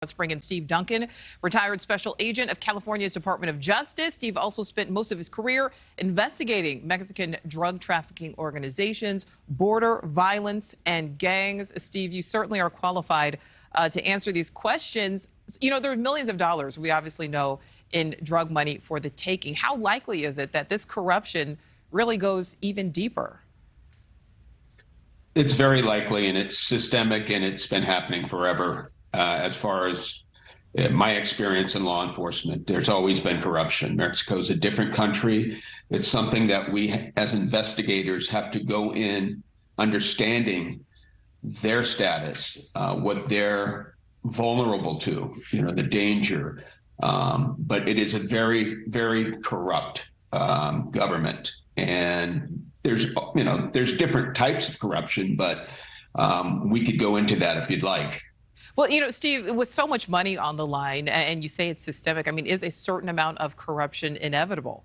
Let's bring in Steve Duncan, retired special agent of California's Department of Justice. Steve also spent most of his career investigating Mexican drug trafficking organizations, border violence, and gangs. Steve, you certainly are qualified to answer these questions. You know, there are millions of dollars, we obviously know, in drug money for the taking. How likely is it that this corruption really goes even deeper? It's very likely, and it's systemic, and it's been happening forever. As far as my experience in law enforcement, there's always been corruption. Mexico's a different country. It's something that we, as investigators, have to go in understanding their status, what they're vulnerable to, the danger. But it is a very, very corrupt government. And there's different types of corruption, but we could go into that if you'd like. Well, Steve, with so much money on the line, and you say it's systemic, I mean, is a certain amount of corruption inevitable?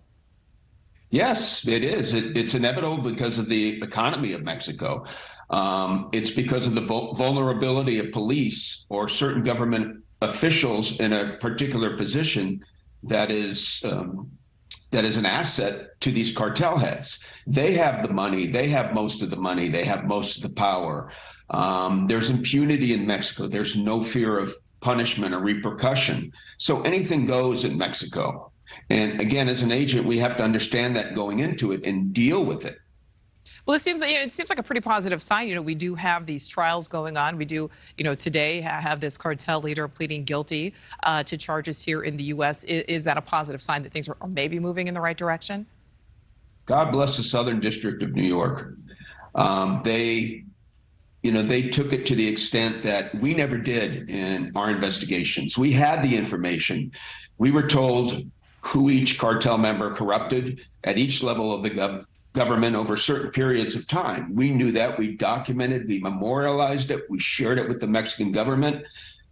Yes, it is. It's inevitable because of the economy of Mexico. It's because of the vulnerability of police or certain government officials in a particular position that is an asset to these cartel heads. They have the money. They have most of the money. They have most of the power. There's impunity in Mexico. There's no fear of punishment or repercussion. So anything goes in Mexico. And again, as an agent, we have to understand that going into it and deal with it. Well, it seems like a pretty positive sign. We do have these trials going on. We do, today have this cartel leader pleading guilty to charges here in the U.S. Is that a positive sign that things are maybe moving in the right direction? God bless the Southern District of New York. They took it to the extent that we never did in our investigations. We had the information. We were told who each cartel member corrupted at each level of the government over certain periods of time. We knew that. We documented, we memorialized it, we shared it with the Mexican government,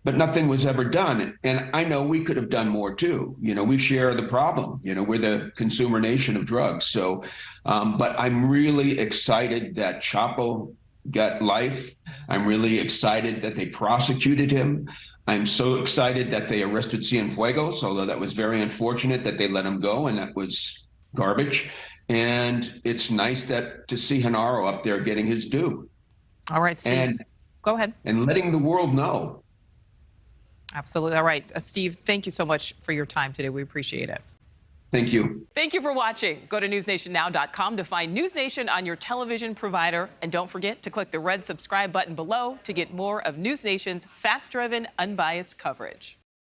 but nothing was ever done. And I know we could have done more too. We share the problem. We're the consumer nation of drugs. So, but I'm really excited that Chapo got life. I'm really excited that they prosecuted him. I'm so excited that they arrested Cienfuegos, although that was very unfortunate that they let him go, and that was garbage. And it's nice to see Genaro up there getting his due. All right, Steve, go ahead. And letting the world know. Absolutely. All right, Steve, thank you so much for your time today. We appreciate it. Thank you. Thank you for watching. Go to newsnationnow.com to find NewsNation on your television provider. And don't forget to click the red subscribe button below to get more of NewsNation's fact-driven, unbiased coverage.